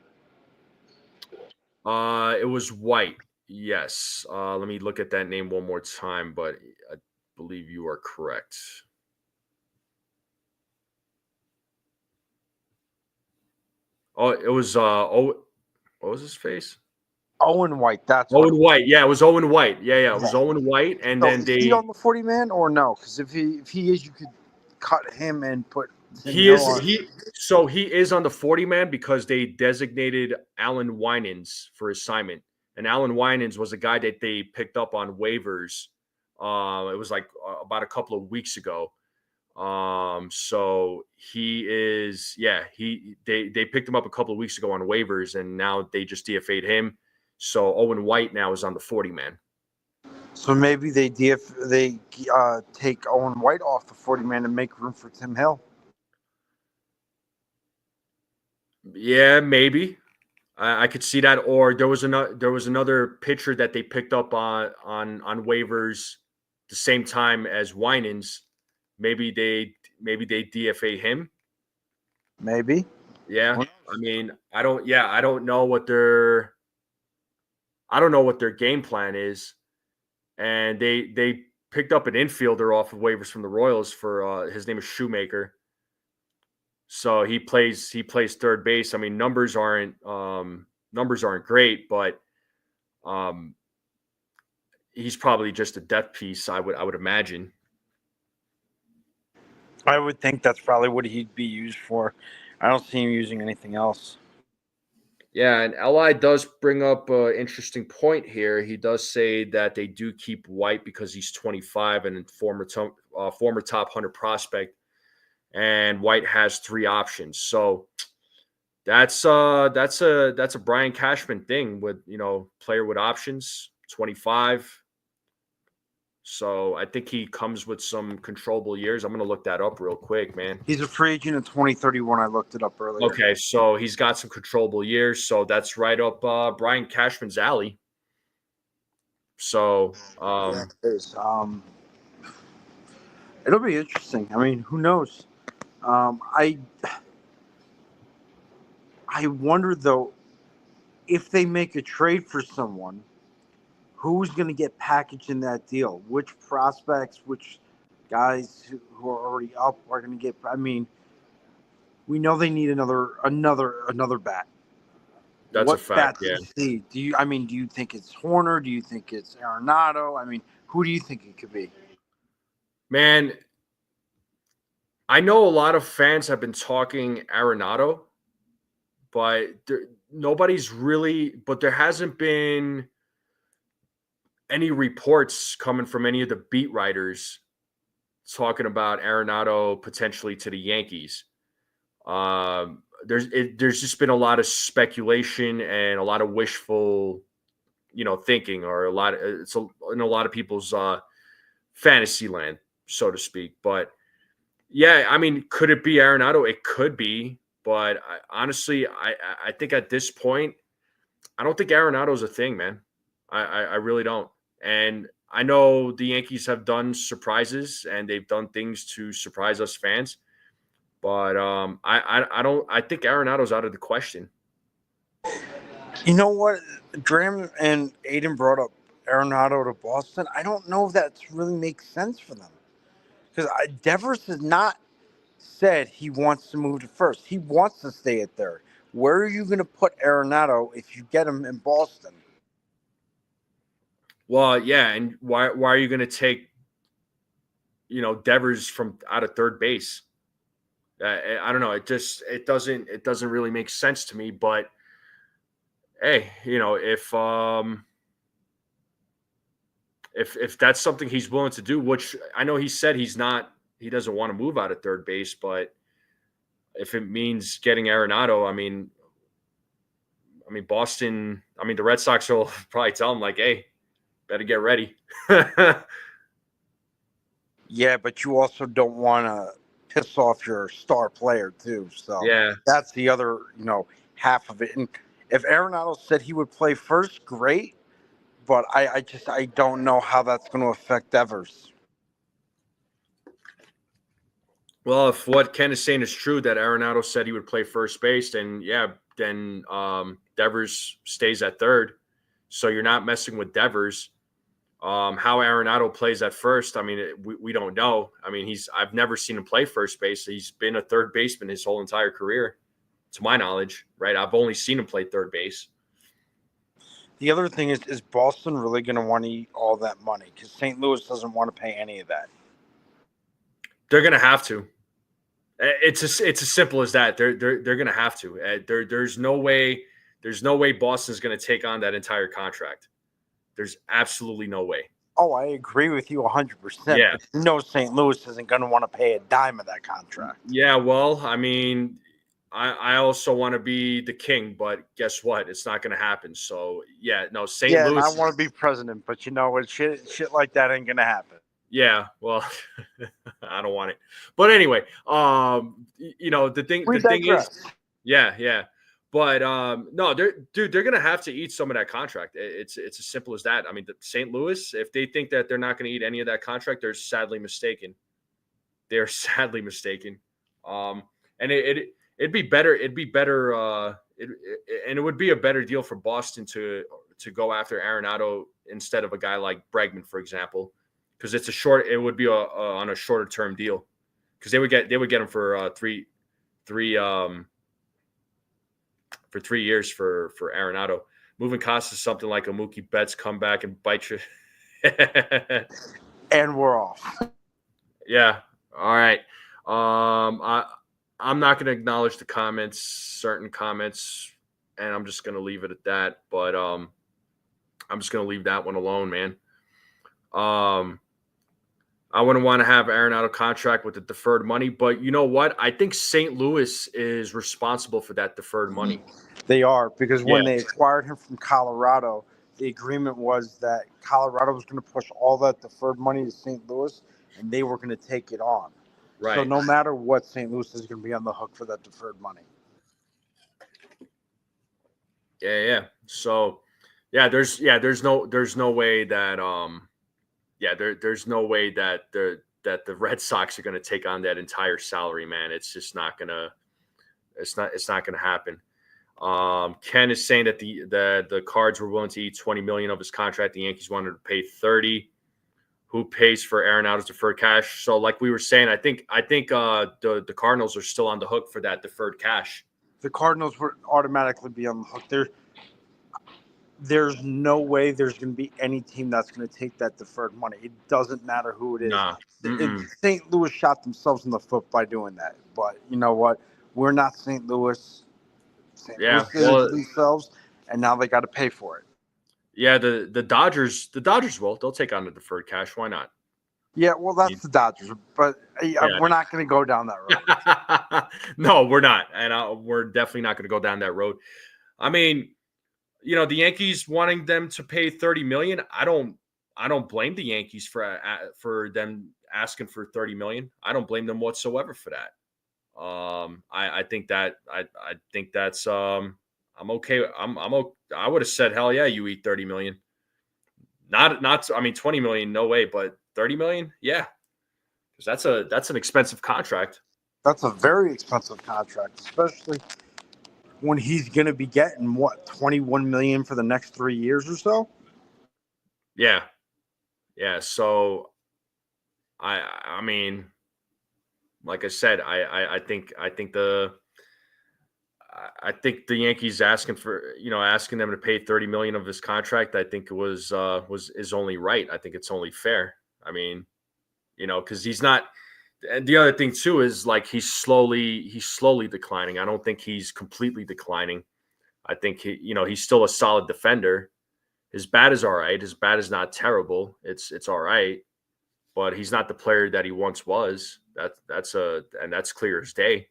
It was White. Yes. Let me look at that name one more time, but I believe you are correct. Oh, it was what was his face? Owen White. That's Owen White. Yeah, it was Owen White. Yeah. It was Owen White, and So then is he on the 40 man or no? Because if he is, you could cut him and put Tim Hill on. He is on the 40 man because they designated Alan Winans for assignment, and Alan Winans was a guy that they picked up on waivers. It was like about a couple of weeks ago. So he is, they picked him up a couple of weeks ago on waivers, and now they just DFA'd him. So Owen White now is on the 40 man. So maybe they take Owen White off the 40 man and make room for Tim Hill. Yeah, maybe. I could see that. Or there was another pitcher that they picked up on waivers the same time as Winans. Maybe they DFA him. Maybe. Yeah. I mean, I don't know what their game plan is. And they picked up an infielder off of waivers from the Royals for his name is Shoemaker. So he plays third base. I mean, numbers aren't great, but he's probably just a depth piece, I would imagine. I would think that's probably what he'd be used for. I don't see him using anything else. Yeah, and Li does bring up an interesting point here. He does say that they do keep White because he's 25 and former top 100 prospect, and White has 3 options. So that's a Brian Cashman thing with player with options, 25. So I think he comes with some controllable years. I'm going to look that up real quick, man. He's a free agent in 2031. I looked it up earlier. Okay, so he's got some controllable years. So that's right up Brian Cashman's alley. So it is. It'll be interesting. I mean, who knows? I wonder though, if they make a trade for someone, who's going to get packaged in that deal? Which prospects, which guys who are already up are going to get? I mean, we know they need another bat. That's a fact. Yeah. Do you think it's Horner? Do you think it's Arenado? I mean, who do you think it could be? Man, I know a lot of fans have been talking Arenado, but nobody's really. But there hasn't been any reports coming from any of the beat writers talking about Arenado potentially to the Yankees. There's just been a lot of speculation and a lot of wishful, thinking, or in a lot of people's fantasy land, so to speak. But yeah, I mean, could it be Arenado? It could be, But honestly, I think at this point, I don't think Arenado's a thing, man. I really don't. And I know the Yankees have done surprises and they've done things to surprise us fans. But I don't. I think Arenado's out of the question. You know what? Graham and Aiden brought up Arenado to Boston. I don't know if that really makes sense for them because Devers has not said he wants to move to first. He wants to stay at third. Where are you going to put Arenado if you get him in Boston? Well, yeah, and why are you going to take Devers from out of third base? I don't know. It doesn't really make sense to me. But hey, if that's something he's willing to do, which I know he said he doesn't want to move out of third base, but if it means getting Arenado, I mean Boston, the Red Sox will probably tell him like, hey, better get ready. Yeah, but you also don't want to piss off your star player too. So Yeah. that's the other, half of it. And if Arenado said he would play first, great. But I don't know how that's going to affect Devers. Well, if what Ken is saying is true, that Arenado said he would play first base, then Devers stays at third. So you're not messing with Devers. How Arenado plays at first, we don't know. I've never seen him play first base. He's been a third baseman his whole entire career, to my knowledge, right? I've only seen him play third base. The other thing is Boston really going to want to eat all that money? Because St. Louis doesn't want to pay any of that. They're going to have to. It's as simple as that. They're going to have to. There's no way Boston's going to take on that entire contract. There's absolutely no way. Oh, I agree with you 100%. Yeah. But St. Louis isn't going to want to pay a dime of that contract. Yeah, well, I also want to be the king, but guess what? It's not going to happen. So, yeah, no, St. Louis. Yeah, I want to be president, but shit like that ain't going to happen. Yeah, well, I don't want it. But anyway, the thing is, yeah. But no, they're gonna have to eat some of that contract. It's as simple as that. The St. Louis, if they think that they're not going to eat any of that contract, they're sadly mistaken. They're sadly mistaken. And it'd be better. It'd be better. And it would be a better deal for Boston to go after Arenado instead of a guy like Bregman, for example, because it would be on a shorter term deal, because they would get him for three years for Arenado. Moving costs is something like a Mookie Betts come back and bite you. And we're off. Yeah. All right. I'm not going to acknowledge certain comments, and I'm just going to leave it at that. But I'm just going to leave that one alone, man. I wouldn't want to have Arenado contract with the deferred money, but you know what? I think St. Louis is responsible for that deferred money. They are, because when they acquired him from Colorado, the agreement was that Colorado was going to push all that deferred money to St. Louis, and they were going to take it on. Right. So no matter what, St. Louis is going to be on the hook for that deferred money. Yeah. So, there's no way that there's no way that the Red Sox are going to take on that entire salary, man. It's just not gonna happen. Ken is saying that the Cards were willing to eat $20 million of his contract. The Yankees wanted to pay $30. Who pays for Arenado's deferred cash? So, like we were saying, I think the Cardinals are still on the hook for that deferred cash. The Cardinals would automatically be on the hook. There's no way there's going to be any team that's going to take that deferred money. It doesn't matter who it is. Nah. St. Louis shot themselves in the foot by doing that. But you know what? We're not St. Louis. Louis did it to themselves, and now they got to pay for it. Yeah, the Dodgers they'll take on the deferred cash. Why not? Yeah, well, that's the Dodgers, but we're not going to go down that road. No, we're not, and we're definitely not going to go down that road. The Yankees wanting them to pay $30 million. I don't blame the Yankees for them asking for $30 million. I don't blame them whatsoever for that. I think that's I'm okay. I would have said hell yeah, you eat 30 million. Not I mean 20 million, no way, but 30 million, yeah, because that's an expensive contract. That's a very expensive contract, especially when he's going to be getting what 21 million for the next 3 years or so. Yeah, yeah. So I mean, like I said, I think the Yankees asking them to pay 30 million of his contract. I think it was is only right. I think it's only fair. I mean, because he's not. And the other thing too is like he's slowly declining. I don't think he's completely declining. I think he's still a solid defender. His bat is all right. His bat is not terrible. It's all right, but he's not the player that he once was. That's clear as day.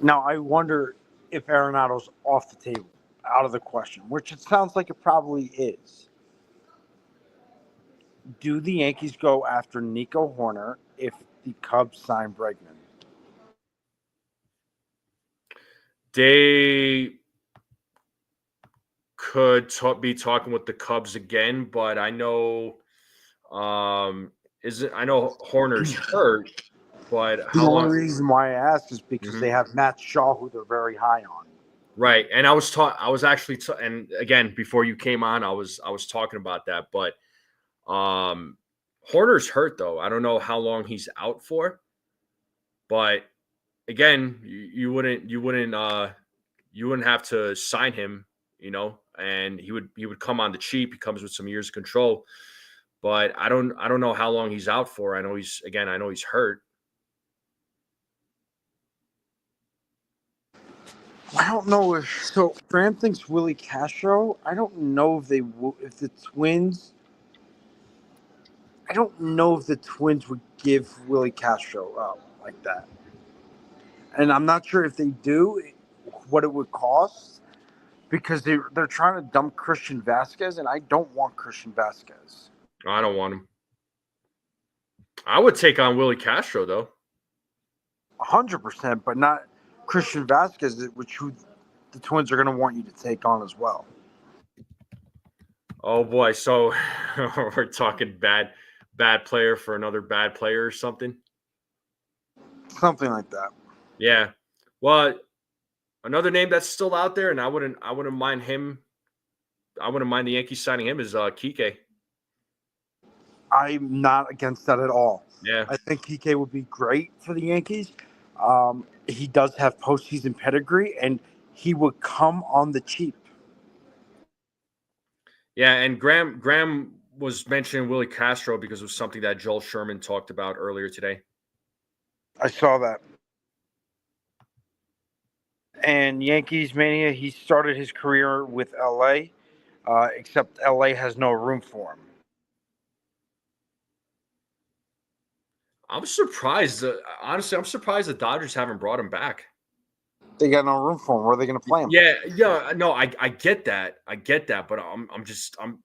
Now, I wonder if Arenado's off the table, out of the question, which it sounds like it probably is. Do the Yankees go after Nico Horner if the Cubs sign Bregman? They could be talking with the Cubs again, but I know I know Horner's hurt, but The how long? only reason why I ask is because Mhm. they have Matt Shaw, who they're very high on. Right, and I was actually, and again, before you came on, I was talking about that, but Horner's hurt though. I don't know how long he's out for, but again, you wouldn't have to sign him, and he would come on the cheap. He comes with some years of control, but I don't know how long he's out for. I know he's hurt. I don't know if so. Fran thinks Willie Castro. I don't know if if the Twins. I don't know if the Twins would give Willie Castro up like that, and I'm not sure if they do, what it would cost because they're trying to dump Christian Vasquez, and I don't want Christian Vasquez. I don't want him. I would take on Willie Castro though. 100%, but not Christian Vasquez, which the Twins are going to want you to take on as well. Oh boy, so we're talking bad player for another bad player or something. Something like that. Yeah. Well, another name that's still out there, and I wouldn't mind him. I wouldn't mind the Yankees signing him is Kike. I'm not against that at all. Yeah. I think Kike would be great for the Yankees. He does have postseason pedigree, and he would come on the cheap. Yeah, and Graham was mentioning Willie Castro because it was something that Joel Sherman talked about earlier today. I saw that. And Yankees Mania, he started his career with LA, except LA has no room for him. I'm surprised. Honestly, I'm surprised the Dodgers haven't brought him back. They got no room for him. Where are they going to play him? Yeah, no, I get that, but I'm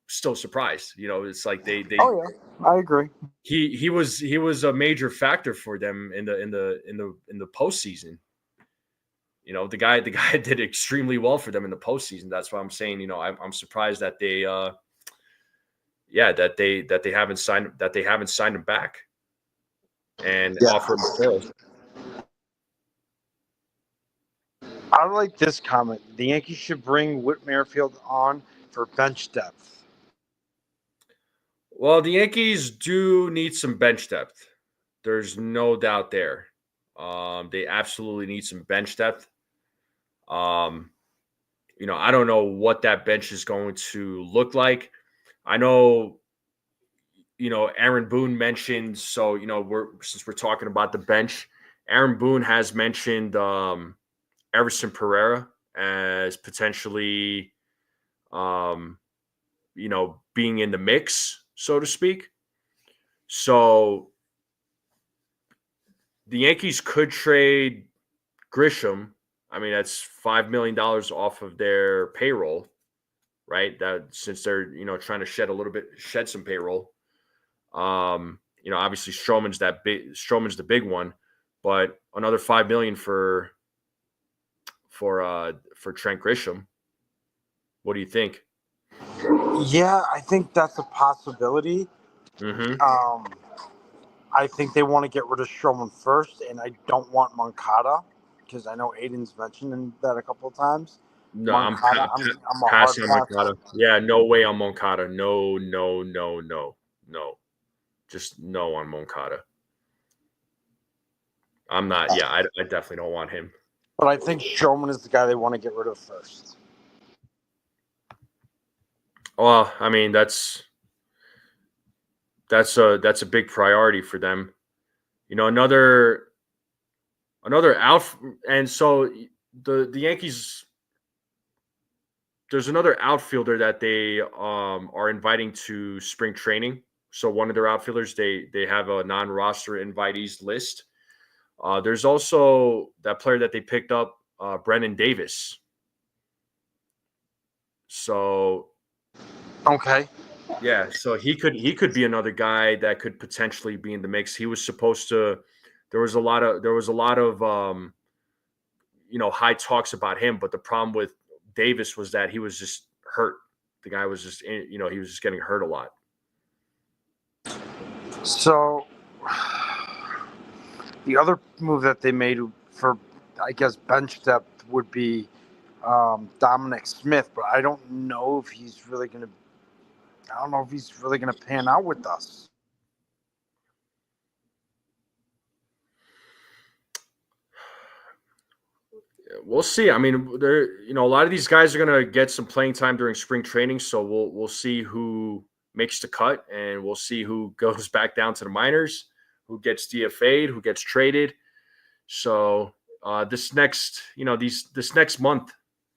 still surprised. It's like they. Oh yeah, I agree. He was a major factor for them in the postseason. The guy did extremely well for them in the postseason. That's why I'm saying, I'm surprised that they that they haven't signed him back and offered him deferrals. I like this comment. The Yankees should bring Whit Merrifield on for bench depth. Well, the Yankees do need some bench depth. There's no doubt there. They absolutely need some bench depth. I don't know what that bench is going to look like. I know, Aaron Boone mentioned, so, since we're talking about the bench, Aaron Boone has mentioned Everson Pereira as potentially, being in the mix, so to speak. So the Yankees could trade Grisham. I mean, that's $5 million off of their payroll, right? That since they're, trying to shed some payroll. Obviously Stroman's the big one, but another $5 million for Trent Grisham. What do you think? Yeah, I think that's a possibility. Mm-hmm. I think they want to get rid of Stroman first, and I don't want Moncada because I know Aiden's mentioned that a couple of times. No, Moncada, I'm a hard passing on pass. Moncada. Yeah, no way on Moncada. No, no, no, no, no. Just no on Moncada. I'm not. Yeah, I definitely don't want him. But I think Stroman is the guy they want to get rid of first. Well, I mean that's a big priority for them. You know, another out, and so the Yankees. There's another outfielder that they are inviting to spring training. So one of their outfielders, they have a non-roster invitees list. There's also that player that they picked up, Brennan Davis. So Okay. yeah, so he could be another guy that could potentially be in the mix. He was supposed to. There was a lot of high talks about him, but the problem with Davis was that he was just hurt. The guy was just he was just getting hurt a lot. So the other move that they made for, I guess, bench depth would be Dominic Smith, but I don't know if he's really going to. I don't know if he's really going to pan out with us. We'll see. I mean, a lot of these guys are going to get some playing time during spring training, so we'll see who makes the cut, and we'll see who goes back down to the minors, who gets DFA'd, who gets traded. So this next month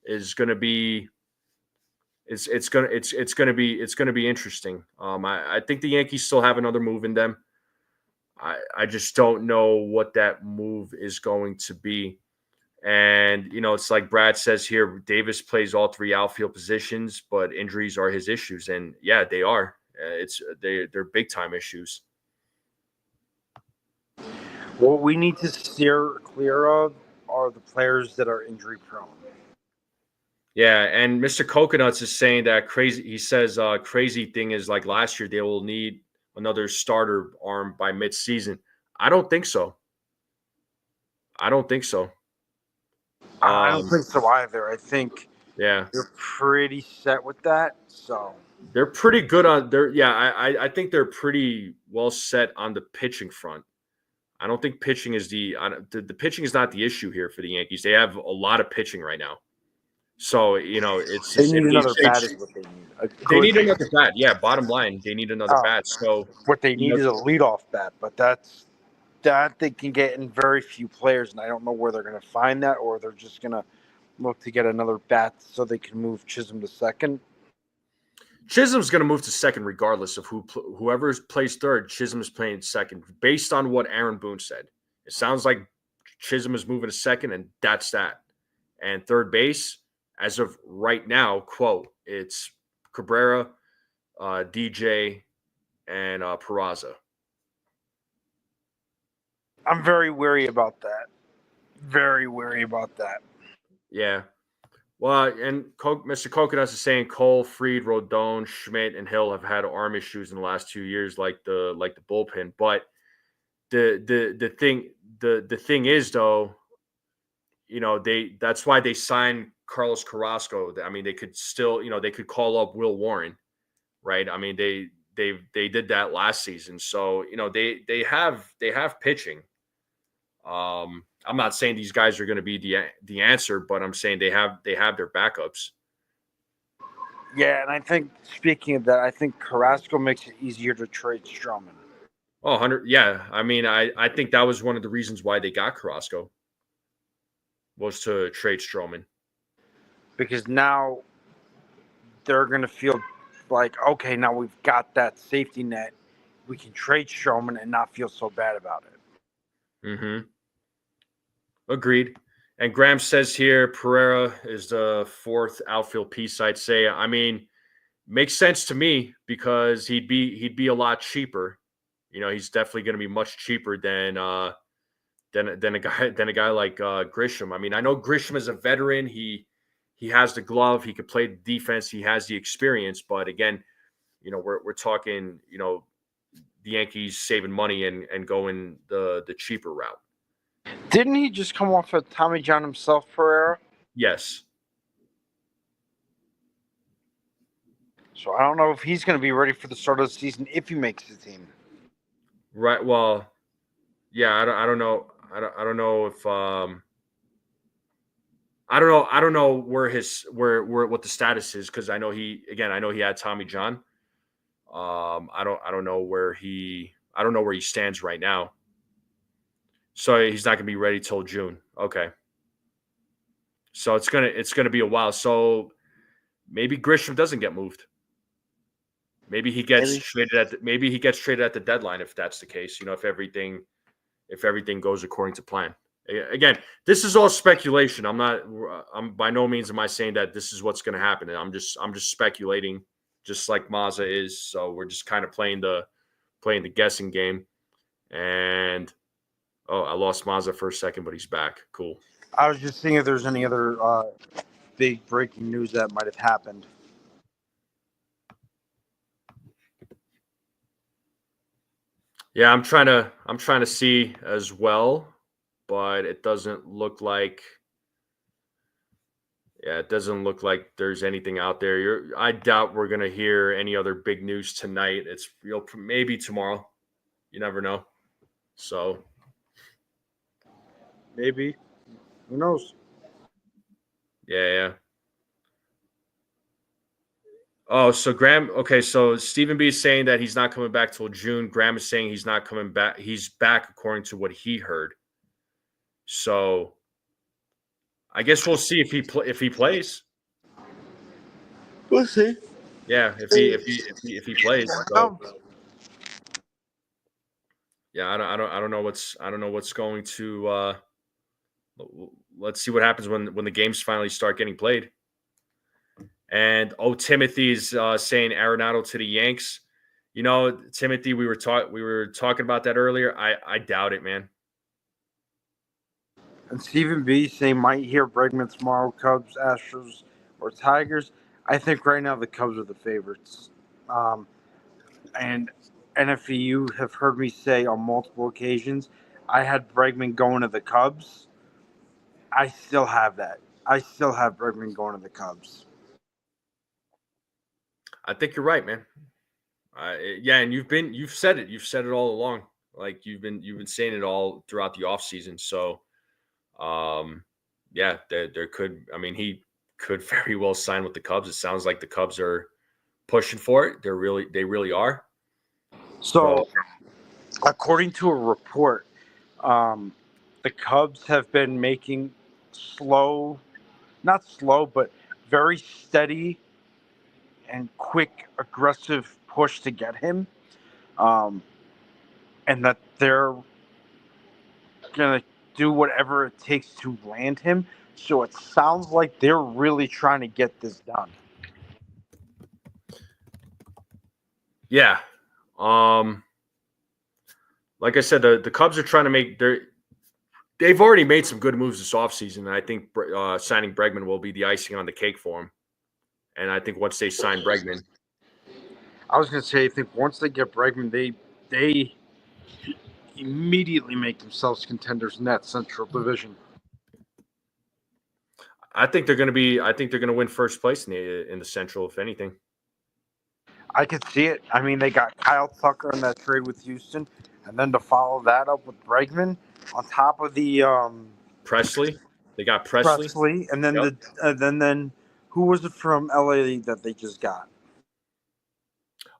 is going to be it's going to be interesting. I think the Yankees still have another move in them. I just don't know what that move is going to be. And, it's like Brad says here, Davis plays all three outfield positions, but injuries are his issues. And yeah, they are. They're big time issues. What we need to steer clear of are the players that are injury prone. Yeah, and Mr. Coconuts is saying that crazy. He says crazy thing is like last year they will need another starter arm by midseason. I don't think so. I don't think so. I don't think so either. I think Yeah, they're pretty set with that. So they're pretty good on their. Yeah, I think they're pretty well set on the pitching front. I don't think pitching is the pitching is not the issue here for the Yankees. They have a lot of pitching right now. So, it's they just need another bat is what they need. They need another bat. Yeah, bottom line, they need another bat. So what they need is a leadoff bat, but that they can get in very few players, and I don't know where they're going to find that, or they're just going to look to get another bat so they can move Chisholm to second. Chisholm's going to move to second regardless of whoever plays third. Chisholm is playing second based on what Aaron Boone said. It sounds like Chisholm is moving to second, and that's that. And third base, as of right now, quote, it's Cabrera, DJ, and Peraza. I'm very wary about that. Very wary about that. Yeah. Well, and Mr. Coconuts is saying Cole, Fried, Rodon, Schmidt, and Hill have had arm issues in the last 2 years, like the bullpen. But the thing is though, that's why they signed Carlos Carrasco. I mean, they could still, they could call up Will Warren, right? I mean, they did that last season, so they have pitching. I'm not saying these guys are going to be the answer, but I'm saying they have their backups. Yeah, and I think speaking of that, I think Carrasco makes it easier to trade Stroman. Oh, 100. Yeah. I mean, I think that was one of the reasons why they got Carrasco was to trade Stroman. Because now they're going to feel like, okay, now we've got that safety net. We can trade Stroman and not feel so bad about it. Mm-hmm. Agreed. And Graham says here, Pereira is the fourth outfield piece, I'd say. I mean, makes sense to me because he'd be a lot cheaper. He's definitely going to be much cheaper than than a guy like Grisham. I mean, I know Grisham is a veteran. He has the glove. He could play the defense. He has the experience. But again, we're talking, the Yankees saving money and going the cheaper route. Didn't he just come off of Tommy John himself, Pereira? Yes. So I don't know if he's going to be ready for the start of the season if he makes the team. Right. Well, yeah. I don't know. I don't know if I don't know where what the status is, because I know he had Tommy John. I don't know where he stands right now. So he's not going to be ready till June. Okay. So it's gonna be a while. So maybe Grisham doesn't get moved. Maybe he gets traded at the deadline, if that's the case. If everything goes according to plan. Again, this is all speculation. I'm by no means am I saying that this is what's going to happen. I'm just speculating, just like Mazza is. So we're just kind of playing the guessing game. And I lost Mazza for a second, but he's back. Cool. I was just seeing if there's any other big breaking news that might have happened. Yeah, I'm trying to see as well, but it doesn't look like there's anything out there. I doubt we're gonna hear any other big news tonight. It's maybe tomorrow. You never know. So maybe. Who knows? Yeah. Oh, so Graham. Okay, so Stephen B is saying that he's not coming back till June. Graham is saying he's not coming back. He's back according to what he heard. So I guess we'll see if he plays. We'll see. Yeah, if he plays. So, yeah, I don't know what's going to. Let's see what happens when the games finally start getting played. And Timothy's saying Arenado to the Yanks. Timothy, we were talking about that earlier. I doubt it, man. And Stephen B saying might hear Bregman tomorrow. Cubs, Astros, or Tigers. I think right now the Cubs are the favorites. And if you have heard me say on multiple occasions, I had Bregman going to the Cubs. I still have that. I still have Bregman going to the Cubs. I think you're right, man. Yeah, and you've said it all along. Like you've been saying it all throughout the offseason. So, yeah, there could. I mean, he could very well sign with the Cubs. It sounds like the Cubs are pushing for it. They really are. So according to a report, the Cubs have been making not slow, but very steady and quick, aggressive push to get him. And that they're going to do whatever it takes to land him. So it sounds like they're really trying to get this done. Yeah. Like I said, the Cubs are trying to make they've already made some good moves this offseason, and I think signing Bregman will be the icing on the cake for him. And I think once they sign Bregman, I was going to say, I think once they get Bregman, they immediately make themselves contenders in that Central Division. I think they're going to win first place in the Central, if anything. I could see it. I mean, they got Kyle Tucker in that trade with Houston, and then to follow that up with Bregman on top of the Presley. They got Presley, and then then who was it from LA that they just got?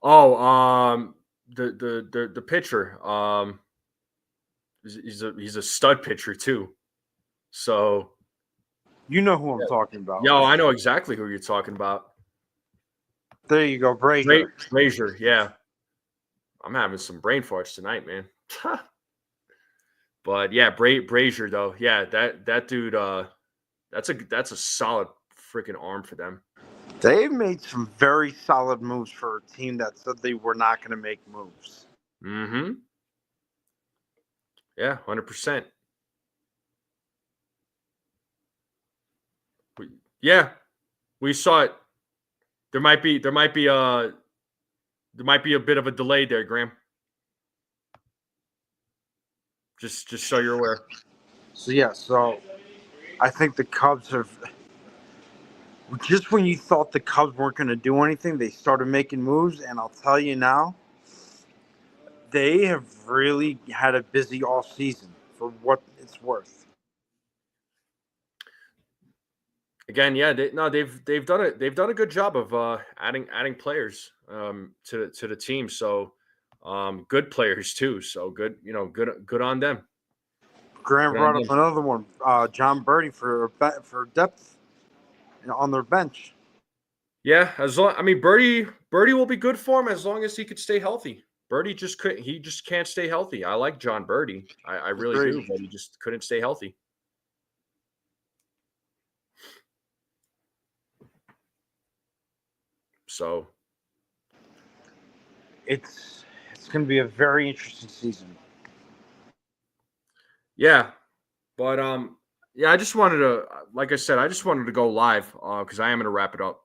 Oh, the pitcher. He's a stud pitcher too. So you know who I'm talking about. Yo, I know exactly who you're talking about. There you go, Brazier. Brazier, yeah. I'm having some brain farts tonight, man. But yeah, Brazier though, yeah, that dude, that's a solid freaking arm for them. They've made some very solid moves for a team that said they were not going to make moves. Mm-hmm. Yeah, 100%. Yeah, we saw it. There might be a bit of a delay there, Graham. Just so you're aware. So I think the Cubs have just when you thought the Cubs weren't going to do anything, they started making moves, and I'll tell you now, they have really had a busy off season for what it's worth. Again, yeah, they've done it. They've done a good job of adding players to the team. So good players too. So good, good on them. Graham Good on brought up them. another one, John Birdie for depth on their bench. Yeah, Birdie will be good for him as long as he could stay healthy. Birdie just couldn't. He just can't stay healthy. I like John Birdie. I really Agreed. do, but he just couldn't stay healthy. So It's going to be a very interesting season. yeah, but yeah, I just wanted to, like I said, I just wanted to go live because I am going to wrap it up.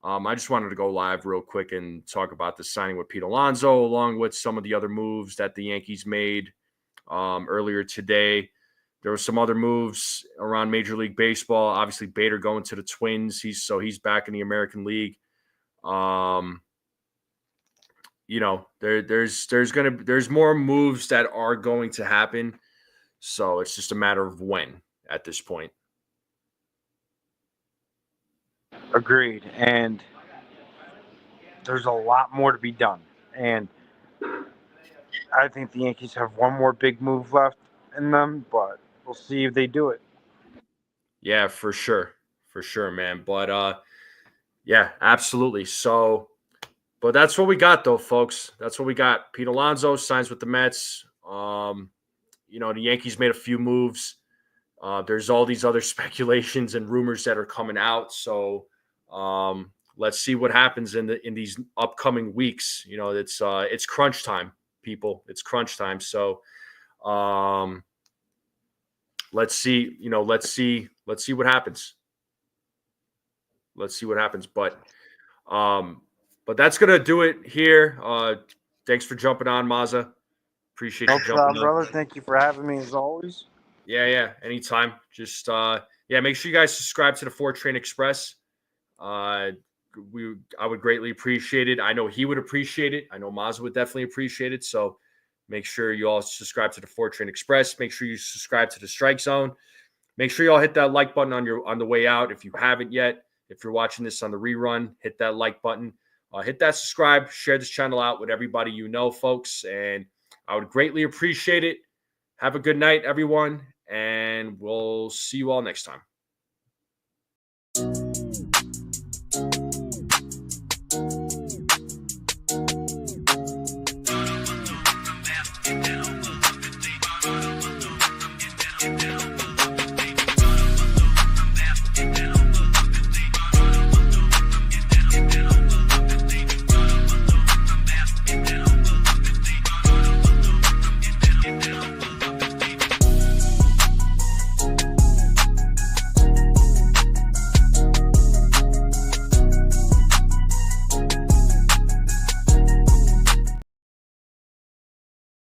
I just wanted to go live real quick and talk about the signing with Pete Alonso, along with some of the other moves that the Yankees made earlier today. There were some other moves around Major League Baseball. Obviously, Bader going to the Twins. He's back in the American League. There's more moves that are going to happen. So it's just a matter of when at this point. Agreed. And there's a lot more to be done. And I think the Yankees have one more big move left in them, but we'll see if they do it. Yeah, for sure. For sure, man. But yeah, absolutely. So, but that's what we got though, folks. That's what we got. Pete Alonso signs with the Mets. The Yankees made a few moves. There's all these other speculations and rumors that are coming out. So let's see what happens in these upcoming weeks. It's crunch time, people. It's crunch time. So let's see. Let's see what happens. Let's see what happens. But that's gonna do it here. Thanks for jumping on, Maza. Appreciate No you jumping problem, on. brother. Thank you for having me as always. Yeah, anytime. Just make sure you guys subscribe to the 4 Train Express. I would greatly appreciate it. I know he would appreciate it. I know Maza would definitely appreciate it. So make sure you all subscribe to the 4 Train Express. Make sure you subscribe to the Strike Zone. Make sure you all hit that like button on the way out if you haven't yet. If you're watching this on the rerun, hit that like button. Hit that subscribe. Share this channel out with everybody you know, folks. And I would greatly appreciate it. Have a good night, everyone. And we'll see you all next time.